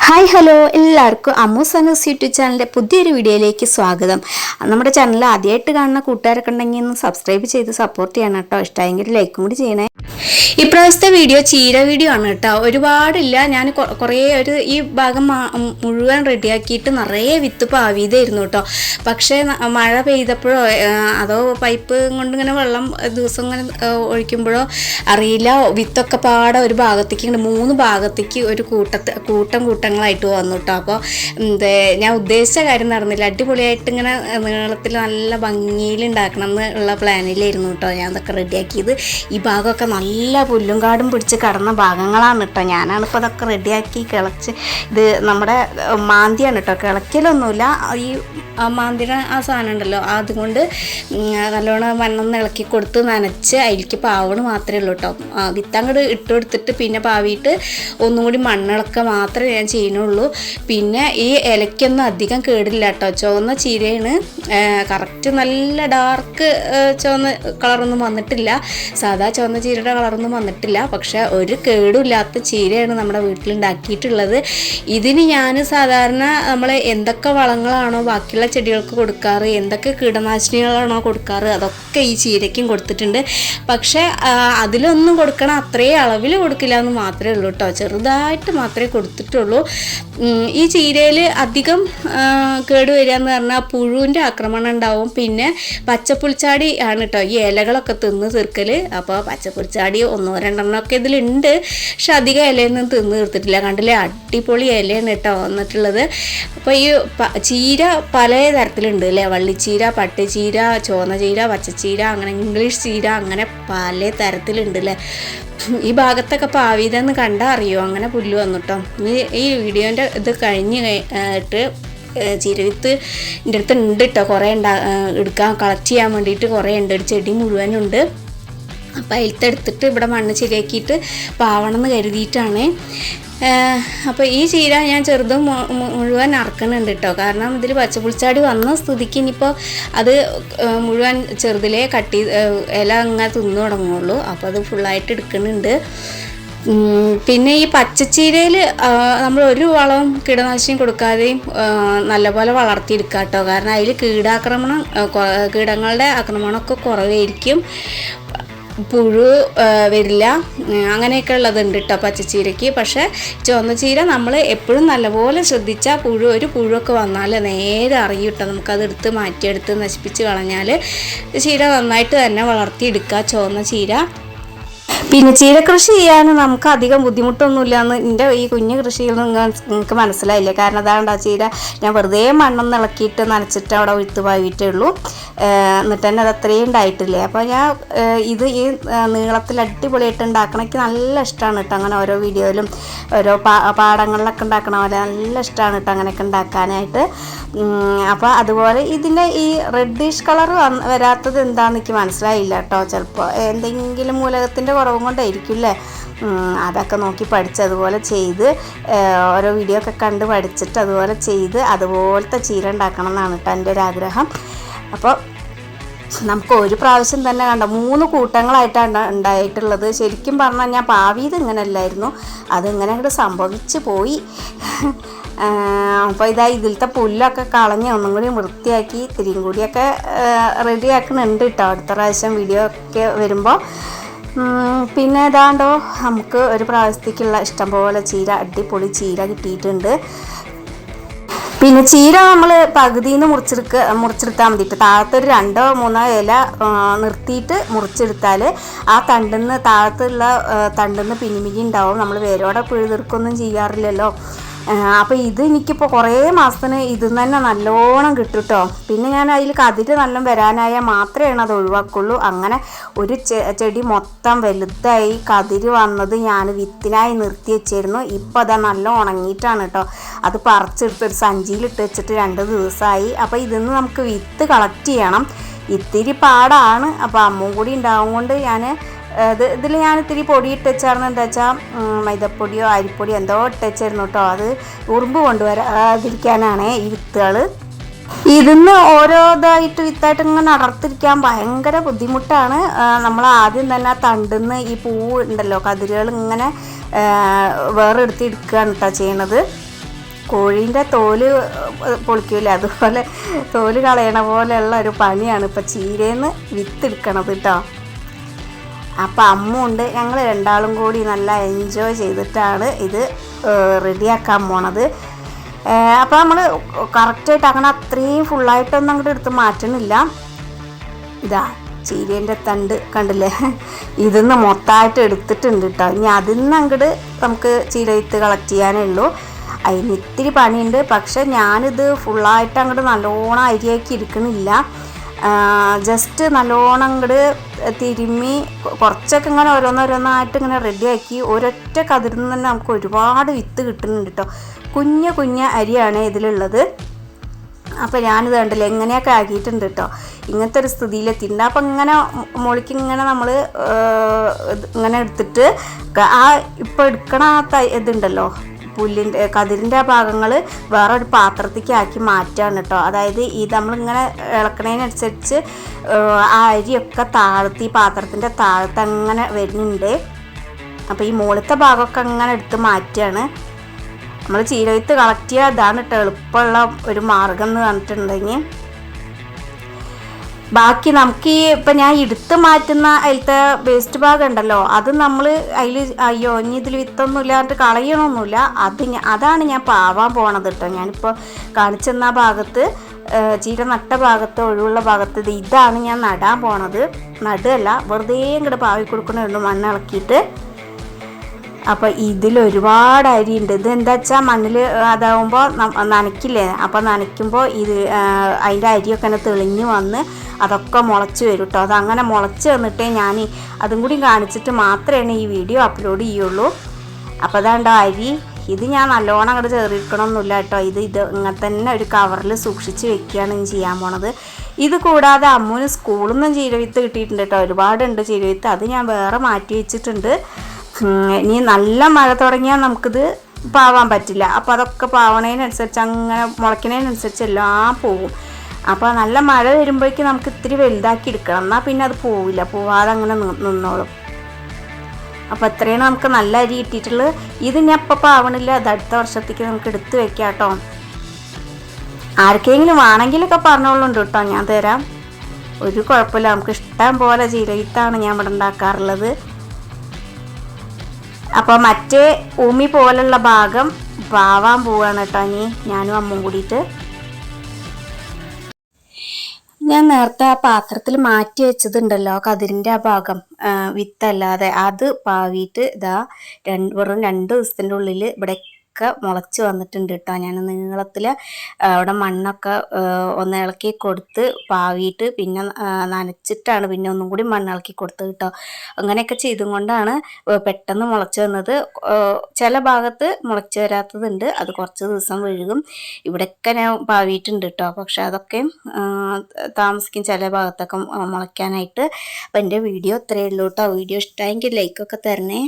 Hi hello എല്ലാവർക്കും അമ്മൂസ് Anu's YouTube ചാനലിൻ്റെ പുതിയൊരു വീഡിയോയിലേക്ക് സ്വാഗതം. നമ്മുടെ ചാനൽ ആദ്യമായിട്ട് കാണുന്ന കൂട്ടുകാരൊക്കെ ഉണ്ടെങ്കിൽ ഒന്ന് സബ്സ്ക്രൈബ് ചെയ്ത് സപ്പോർട്ട് ചെയ്യണം കേട്ടോ. ഇഷ്ടമെങ്കിൽ ലൈക്കും കൂടി ചെയ്യണേ. ഇപ്രാവശ്യത്തെ വീഡിയോ ചീര വീഡിയോ ആണ് കേട്ടോ. ഒരുപാടില്ല, ഞാൻ കുറേ ഈ ഭാഗം മുഴുവൻ റെഡിയാക്കിയിട്ട് നിറയെ വിത്ത് പാവിയതായിരുന്നു കേട്ടോ. പക്ഷേ മഴ പെയ്തപ്പോഴോ അതോ പൈപ്പ് കൊണ്ടിങ്ങനെ വെള്ളം ദിവസം ഇങ്ങനെ ഒഴിക്കുമ്പോഴോ അറിയില്ല, വിത്തൊക്കെ പാടെ ഒരു ഭാഗത്തേക്ക് ഇങ്ങനെ 3 ഭാഗത്തേക്ക് ഒരു കൂട്ടങ്ങളായിട്ട് വന്നു കേട്ടോ. അപ്പോൾ ഞാൻ ഉദ്ദേശിച്ച കാര്യം നടന്നില്ല. അടിപൊളിയായിട്ട് ഇങ്ങനെ നീളത്തിൽ നല്ല ഭംഗിയിൽ ഉണ്ടാക്കണം എന്നുള്ള പ്ലാനിലായിരുന്നു കേട്ടോ ഞാൻ അതൊക്കെ റെഡിയാക്കിയത്. ഈ ഭാഗമൊക്കെ നല്ല പുല്ലും കാടും പിടിച്ച് കിടന്ന ഭാഗങ്ങളാണ് കേട്ടോ. ഞാനാണിപ്പോൾ അതൊക്കെ റെഡിയാക്കി കിളച്ച്, ഇത് നമ്മുടെ മാന്തിയാണ് കേട്ടോ, കിളക്കലൊന്നുമില്ല. ഈ മാന്തിയുടെ ആ സാധനം ഉണ്ടല്ലോ, അതുകൊണ്ട് നല്ലോണം മണ്ണൊന്ന് ഇളക്കി കൊടുത്ത് നനച്ച് അതിലേക്ക് പാവണ് മാത്രമേ ഉള്ളൂ കേട്ടോ. വിത്തങ്ങോട്ട് ഇട്ട് കൊടുത്തിട്ട് പിന്നെ പാവിയിട്ട് ഒന്നും കൂടി മണ്ണിളക്ക മാത്രമേ ഞാൻ ചെയ്യുന്നുള്ളൂ. പിന്നെ ഈ ഇലയ്ക്കൊന്നും അധികം കേടില്ല കേട്ടോ. ചുവന്ന ചീരയാണ്, കറക്റ്റ് നല്ല ഡാർക്ക് ചുവന്ന കളറൊന്നും വന്നിട്ടില്ല, സാധാ ചുവന്ന ചീരയുടെ കളറൊന്നും വന്നിട്ടില്ല. പക്ഷെ ഒരു കേടുമില്ലാത്ത ചീരയാണ് നമ്മുടെ വീട്ടിലുണ്ടാക്കിയിട്ടുള്ളത്. ഇതിന് ഞാൻ സാധാരണ നമ്മൾ എന്തൊക്കെ വളങ്ങളാണോ ബാക്കിയുള്ള ചെടികൾക്ക് കൊടുക്കാറ്, എന്തൊക്കെ കീടനാശിനികളാണോ കൊടുക്കാറ്, അതൊക്കെ ഈ ചീരയ്ക്കും കൊടുത്തിട്ടുണ്ട്. പക്ഷെ അതിലൊന്നും കൊടുക്കണ അത്രയും അളവിൽ കൊടുക്കില്ല എന്ന് മാത്രമേ ഉള്ളൂ കേട്ടോ. ചെറുതായിട്ട് മാത്രമേ കൊടുത്തിട്ടുള്ളൂ. ഈ ചീരയിൽ അധികം കേടുവരിക എന്ന് പറഞ്ഞാൽ പുഴുവിൻ്റെ ആക്രമണം ഉണ്ടാവും. പിന്നെ പച്ചപ്പുൽച്ചാടി ആണ് കേട്ടോ ഈ ഇലകളൊക്കെ തിന്ന് തീർക്കൽ. അപ്പോൾ പച്ചപ്പുൽച്ചാടി 1-2 ഒക്കെ ഇതിലുണ്ട്, പക്ഷെ അധികം ഇലയൊന്നും തിന്ന് തീർത്തിട്ടില്ല. കണ്ടില്ലേ, അടിപൊളി ഇലയാണ് കേട്ടോ വന്നിട്ടുള്ളത്. അപ്പോൾ ഈ ചീര പല തരത്തിലുണ്ട് അല്ലേ, വള്ളിച്ചീര, പട്ടുചീര, ചുവന്ന ചീര, പച്ചച്ചീര, അങ്ങനെ ഇംഗ്ലീഷ് ചീര, അങ്ങനെ പല തരത്തിലുണ്ട് അല്ലേ. ഈ ഭാഗത്തൊക്കെ പാവിതെന്ന് കണ്ടാൽ അറിയോ, അങ്ങനെ പുല്ല് വന്നിട്ടോ. ഈ വീഡിയോൻ്റെ ഇത് കഴിഞ്ഞിട്ട് ചീരവിത്ത് എൻ്റെ അടുത്ത് ഉണ്ട് കേട്ടോ, കുറേ എടുക്കാൻ കളക്ട് ചെയ്യാൻ വേണ്ടിയിട്ട് കുറേ ഉണ്ട്, ഒരു ചെടി മുഴുവനുണ്ട്. അപ്പോൾ അതിലത്തെടുത്തിട്ട് ഇവിടെ മണ്ണ് ശരിയാക്കിയിട്ട് പാവണം എന്ന് കരുതിയിട്ടാണ്. അപ്പോൾ ഈ ചീര ഞാൻ ചെറുതും മുഴുവൻ അറക്കണുണ്ട് കേട്ടോ. കാരണം ഇതിൽ പച്ചപ്പുൽച്ചാടി വന്ന സ്ഥിതിക്ക് ഇനിയിപ്പോൾ അത് മുഴുവൻ ചെറുതിലേ കട്ട് ചെയ്ത് ഇല അങ്ങനെ തിന്നു തുടങ്ങുള്ളൂ. അപ്പോൾ അത് ഫുള്ളായിട്ട് എടുക്കുന്നുണ്ട്. പിന്നെ ഈ പച്ചച്ചീരയിൽ നമ്മൾ ഒരു വളവും കീടനാശിനിയും കൊടുക്കാതെയും നല്ലപോലെ വളർത്തിയെടുക്കുക കേട്ടോ. കാരണം അതിൽ കീടങ്ങളുടെ ആക്രമണമൊക്കെ കുറവായിരിക്കും, പുഴു വരില്ല, അങ്ങനെയൊക്കെ ഉള്ളതുണ്ട് കേട്ടോ പച്ചച്ചീരയ്ക്ക്. പക്ഷേ ചുവന്ന ചീര നമ്മൾ എപ്പോഴും നല്ലപോലെ ശ്രദ്ധിച്ചാൽ ഒരു പുഴുവൊക്കെ വന്നാൽ നേരെ അറിയും കേട്ടോ. നമുക്കതെടുത്ത് മാറ്റിയെടുത്ത് നശിപ്പിച്ച് കളഞ്ഞാൽ ചീര നന്നായിട്ട് തന്നെ വളർത്തിയെടുക്കുക ചുവന്ന ചീര. പിന്നെ ചീര കൃഷി ചെയ്യാൻ നമുക്ക് അധികം ബുദ്ധിമുട്ടൊന്നുമില്ല എന്ന് എൻ്റെ ഈ കുഞ്ഞു കൃഷിയിൽ നിങ്ങൾക്ക് മനസ്സിലായില്ലേ. കാരണം അതാണ്ട് ആ ചീര ഞാൻ വെറുതെ മണ്ണൊന്ന് ഇളക്കിയിട്ട് നനച്ചിട്ട് അവിടെ ഒഴുത്ത് പാവിയിട്ടേ ഉള്ളൂ. എന്നിട്ട് തന്നെ അത് അത്രയും ഉണ്ടായിട്ടില്ലേ. അപ്പോൾ ഞാൻ ഇത് ഈ നീളത്തിൽ അടിപൊളിയായിട്ട് ഉണ്ടാക്കണമെങ്കിൽ നല്ല ഇഷ്ടമാണ് കേട്ടോ. അങ്ങനെ ഓരോ വീഡിയോയിലും ഓരോ പാടങ്ങളിലൊക്കെ ഉണ്ടാക്കണ പോലെ നല്ല ഇഷ്ടമാണ് കേട്ടോ അങ്ങനെയൊക്കെ ഉണ്ടാക്കാനായിട്ട്. അപ്പോൾ അതുപോലെ ഇതിൻ്റെ ഈ റെഡിഷ് കളർ വരാത്തത് എന്താണെന്ന് എനിക്ക് മനസ്സിലായില്ല കേട്ടോ. ചിലപ്പോൾ എന്തെങ്കിലും മൂലകത്തിൻ്റെ കുറവും കൊണ്ടായിരിക്കും അല്ലേ. അതൊക്കെ നോക്കി പഠിച്ച് അതുപോലെ ചെയ്ത് ഓരോ വീഡിയോ ഒക്കെ കണ്ട് പഠിച്ചിട്ട് അതുപോലെ ചെയ്ത് അതുപോലത്തെ ചീര ഉണ്ടാക്കണം എന്നാണ് കേട്ടോ എൻ്റെ ഒരു ആഗ്രഹം. അപ്പോൾ നമുക്ക് ഒരു പ്രാവശ്യം തന്നെ കണ്ട 3 കൂട്ടങ്ങളായിട്ടാണ് ഉണ്ടായിട്ടുള്ളത്. ശരിക്കും പറഞ്ഞാൽ ഞാൻ പാവിയത് ഇങ്ങനെയല്ലായിരുന്നു, അതിങ്ങനെ അങ്ങോട്ട് സംഭവിച്ചു പോയി. അപ്പോൾ ഇതിലത്തെ പുല്ലൊക്കെ കളഞ്ഞ് ഒന്നും കൂടി വൃത്തിയാക്കി ഇത്തിരിയും കൂടിയൊക്കെ റെഡിയാക്കുന്നുണ്ട് കേട്ടോ അടുത്ത പ്രാവശ്യം വീഡിയോ ഒക്കെ വരുമ്പോൾ. പിന്നെ ഏതാണ്ടോ നമുക്ക് ഒരു പ്രാവശ്യത്തേക്കുള്ള ഇഷ്ടംപോലെ ചീര, അടിപൊളി ചീര കിട്ടിയിട്ടുണ്ട്. പിന്നെ ചീര നമ്മൾ പകുതിയിൽ നിന്ന് മുറിച്ചെടുത്താൽ മതിയിട്ട് താഴത്തൊരു 2-3 ഇല നിർത്തിയിട്ട് മുറിച്ചെടുത്താൽ ആ തണ്ടിന്ന് താഴത്തുള്ള തണ്ടിന്ന് പിന്നിമിനി ഉണ്ടാവും. നമ്മൾ വേരോടെ പിഴുതെടുക്കൊന്നും ചെയ്യാറില്ലല്ലോ. അപ്പോൾ ഇത് എനിക്കിപ്പോൾ കുറേ മാസത്തിന് ഇതിൽ തന്നെ നല്ലോണം കിട്ടും കേട്ടോ. പിന്നെ ഞാൻ അതിൽ കതിര് നല്ല വരാനായാൽ മാത്രമേ അത് ഒഴിവാക്കുള്ളൂ. അങ്ങനെ ഒരു ചെടി മൊത്തം വലുതായി കതിര് വന്നത് ഞാൻ വിത്തിനായി നിർത്തി വെച്ചിരുന്നു. ഇപ്പോൾ അതാ നല്ല ഉണങ്ങിയിട്ടാണ് കേട്ടോ. അത് പറിച്ചെടുത്തൊരു സഞ്ചിയിലിട്ട് വെച്ചിട്ട് 2 ദിവസമായി. അപ്പോൾ ഇതിന്ന് നമുക്ക് വിത്ത് കളക്ട് ചെയ്യണം, ഇത്തിരി പാടാണ്. അപ്പോൾ അമ്മും കൂടി ഉണ്ടാവും കൊണ്ട് ഇതിൽ ഞാൻ ഇത്തിരി പൊടി ഇട്ട് വെച്ചായിരുന്നു. എന്താ വെച്ചാൽ മൈദപ്പൊടിയോ അരിപ്പൊടിയോ എന്തോ ഇട്ട് വെച്ചായിരുന്നു കേട്ടോ. അത് ഉറുമ്പ് കൊണ്ടുവരാതിരിക്കാനാണ് ഈ വിത്തുകൾ. ഇതിന്ന് ഓരോ ഇതായിട്ട് വിത്തായിട്ട് ഇങ്ങനെ അടർത്തിരിക്കാൻ ഭയങ്കര ബുദ്ധിമുട്ടാണ്. നമ്മൾ ആദ്യം തന്നെ ആ തണ്ടിന്ന് ഈ പൂവ് ഉണ്ടല്ലോ, കതിരുകൾ ഇങ്ങനെ വേറെ എടുക്കുകയാണ് കേട്ടോ ചെയ്യണത്. കോഴീൻ്റെ തോല് പൊളിക്കൂല, അതുപോലെ തോല് കളയണ പോലെയുള്ള ഒരു പണിയാണ് ഇപ്പോൾ ചീരേന്ന് വിത്തെടുക്കണത് കേട്ടോ. അപ്പം അമ്മുണ്ട്, ഞങ്ങൾ രണ്ടാളും കൂടി നല്ല എൻജോയ് ചെയ്തിട്ടാണ് ഇത് റെഡിയാക്കാൻ പോണത്. അപ്പോൾ നമ്മൾ കറക്റ്റായിട്ട് അങ്ങനെ അത്രയും ഫുള്ളായിട്ടൊന്നും അങ്ങോട്ട് എടുത്ത് മാറ്റണില്ല. ഇതാ ചീരേൻ്റെ തണ്ട് കണ്ടില്ലേ, ഇതിന്ന് മൊത്തമായിട്ട് എടുത്തിട്ടുണ്ട് കേട്ടോ. ഇനി അതിൽ നിന്ന് അങ്ങോട്ട് നമുക്ക് ചീര വിത്ത് കളക്ട് ചെയ്യാനേ ഉള്ളൂ. അതിന് ഇത്തിരി പണിയുണ്ട്. പക്ഷെ ഞാനിത് ഫുള്ളായിട്ട് അങ്ങോട്ട് നല്ലോണം അരിയാക്കി എടുക്കണില്ല. ജസ്റ്റ് നല്ലോണം അങ്ങോട്ട് തിരുമ്മി കുറച്ചൊക്കെ ഇങ്ങനെ ഓരോന്നോരോന്നായിട്ട് ഇങ്ങനെ റെഡിയാക്കി ഒരൊറ്റ കതിരിൽ നിന്ന് തന്നെ നമുക്ക് ഒരുപാട് വിത്ത് കിട്ടുന്നുണ്ട് കേട്ടോ. കുഞ്ഞ കുഞ്ഞ അരിയാണ് ഇതിലുള്ളത്. അപ്പോൾ ഞാനിത് കണ്ടില്ല എങ്ങനെയൊക്കെ ആക്കിയിട്ടുണ്ട് കേട്ടോ. ഇങ്ങനത്തെ ഒരു സ്ഥിതിയിലെത്തിയിട്ടുണ്ട്. അപ്പം ഇങ്ങനെ മുകളിലേക്ക് ഇങ്ങനെ നമ്മൾ ഇങ്ങനെ എടുത്തിട്ട് ആ ഇപ്പോൾ എടുക്കണ ആ ഇതുണ്ടല്ലോ പുല്ലിൻ്റെ കതിരിൻ്റെ ആ ഭാഗങ്ങൾ വേറൊരു പാത്രത്തേക്ക് ആക്കി മാറ്റുകയാണ് കേട്ടോ. അതായത് ഈ നമ്മളിങ്ങനെ ഇളക്കണതിനനുസരിച്ച് ആ അരിയൊക്കെ താഴത്ത് ഈ പാത്രത്തിൻ്റെ താഴത്ത് അങ്ങനെ വരുന്നുണ്ട്. അപ്പോൾ ഈ മുകളിലത്തെ ഭാഗമൊക്കെ അങ്ങനെ എടുത്ത് മാറ്റുകയാണ്. നമ്മൾ ചീര വിത്ത് കളക്ട് ചെയ്യുക അതാണ് കേട്ടോ എളുപ്പമുള്ള ഒരു മാർഗം എന്ന് പറഞ്ഞിട്ടുണ്ടെങ്കിൽ. ബാക്കി നമുക്ക് ഈ ഇപ്പം ഞാൻ എടുത്ത് മാറ്റുന്ന അതിലത്തെ വേസ്റ്റ് ഭാഗം ഉണ്ടല്ലോ, അത് നമ്മൾ അതിൽ അയ്യോ ഇനി ഇതിൽ വിത്തൊന്നും ഇല്ലാണ്ട് കളയണമൊന്നുമില്ല. അതാണ് ഞാൻ പാവാൻ പോണത് കേട്ടോ. ഞാനിപ്പോൾ കാണിച്ചെന്ന ഭാഗത്ത് ചീര നട്ട ഭാഗത്ത് ഒഴിവുള്ള ഭാഗത്ത് ഇതാണ് ഞാൻ നടാൻ പോണത്. നടുകയല്ല, വെറുതെ ഇങ്ങോട്ട് പാവി കൊടുക്കണുള്ളൂ മണ്ണ് ഇളക്കിയിട്ട്. അപ്പോൾ ഇതിലൊരുപാട് അരിയുണ്ട്. ഇതെന്താ വെച്ചാൽ മണ്ണിൽ അതാവുമ്പോൾ നനയ്ക്കില്ലേ, അപ്പോൾ നനയ്ക്കുമ്പോൾ ഇത് അതിൻ്റെ അരിയൊക്കെ തന്നെ തെളിഞ്ഞ് വന്ന് അതൊക്കെ മുളച്ച് വരും കേട്ടോ. അതങ്ങനെ മുളച്ച് വന്നിട്ടേ ഞാൻ അതും കൂടി കാണിച്ചിട്ട് മാത്രമേ ഈ വീഡിയോ അപ്ലോഡ് ചെയ്യുള്ളൂ. അപ്പോൾ അതാണ്ടോ അരി, ഇത് ഞാൻ നല്ലോണം അങ്ങോട്ട് ചേർക്കണമെന്നില്ല കേട്ടോ. ഇത് ഇങ്ങനെ തന്നെ ഒരു കവറിൽ സൂക്ഷിച്ച് വെക്കുകയാണ് ചെയ്യാൻ പോണത്. ഇത് കൂടാതെ അമ്മുവിന് സ്കൂളിൽ നിന്നും ചീരവിത്ത് കിട്ടിയിട്ടുണ്ട് കേട്ടോ. ഒരുപാടുണ്ട് ചീരവിത്ത്, അത് ഞാൻ വേറെ മാറ്റി വെച്ചിട്ടുണ്ട്. ഇനി നല്ല മഴ തുടങ്ങിയാൽ നമുക്കിത് പാവാൻ പറ്റില്ല. അപ്പോൾ അതൊക്കെ പാവണതിനനുസരിച്ച് അങ്ങനെ മുളയ്ക്കുന്നതിനനുസരിച്ച് എല്ലാം പോവും. അപ്പോൾ നല്ല മഴ വരുമ്പോഴേക്കും നമുക്ക് ഇത്തിരി വലുതാക്കി എടുക്കണം, എന്നാൽ പിന്നെ അത് പോവില്ല, പോവാതെ അങ്ങനെ നിന്നോളും. അപ്പോൾ ഇത്രയാണ് നമുക്ക് നല്ല അരി കിട്ടിയിട്ടുള്ളത്. ഇത് ഞാൻ ഇപ്പോൾ പാവണില്ല, അത് അടുത്ത വർഷത്തേക്ക് നമുക്ക് എടുത്ത് വെക്കാം കേട്ടോ. ആർക്കെങ്കിലും വേണമെങ്കിലൊക്കെ പറഞ്ഞോളുണ്ട് കേട്ടോ, ഞാൻ തരാം, ഒരു കുഴപ്പമില്ല. നമുക്ക് ഇഷ്ടം പോലെ ചീരവിത്താണ് ഞാൻ ഇവിടെ ഉണ്ടാക്കാറുള്ളത്. അപ്പോൾ മറ്റേ ഉമി പോലുള്ള ഭാഗം പാവാൻ പോവുകയാണ് കേട്ടോ. ഇനി ഞാനും അമ്മും കൂടിയിട്ട് ഞാൻ നേരത്തെ ആ പാത്രത്തിൽ മാറ്റി വെച്ചതുണ്ടല്ലോ കതിരിൻ്റെ ആ ഭാഗം വിത്തല്ലാതെ, അത് പാവിയിട്ട് ഇതാ വെറും 2 ദിവസത്തിൻ്റെ ഉള്ളിൽ ഇവിടെ ഒക്കെ മുളച്ച് വന്നിട്ടുണ്ട് കേട്ടോ. ഞാൻ നീളത്തിൽ അവിടെ മണ്ണൊക്കെ ഒന്ന് ഇളക്കി കൊടുത്ത് പാവിയിട്ട് പിന്നെ നനച്ചിട്ടാണ് പിന്നെ ഒന്നും കൂടി മണ്ണിളക്കി കൊടുത്തത് കേട്ടോ. അങ്ങനെയൊക്കെ ചെയ്തും കൊണ്ടാണ് പെട്ടെന്ന് മുളച്ച് വന്നത്. ചില ഭാഗത്ത് മുളച്ച് വരാത്തതുണ്ട്, അത് കുറച്ച് ദിവസം വഴുകും. ഇവിടെയൊക്കെ ഞാൻ പാവിയിട്ടുണ്ട് കേട്ടോ. പക്ഷെ അതൊക്കെ താമസിക്കും ചില ഭാഗത്തൊക്കെ മുളയ്ക്കാനായിട്ട്. അപ്പം എൻ്റെ വീഡിയോ ഇത്രയേ ഉള്ളൂ കേട്ടോ. വീഡിയോ ഇഷ്ടമായെങ്കിൽ ലൈക്കൊക്കെ തരണേ.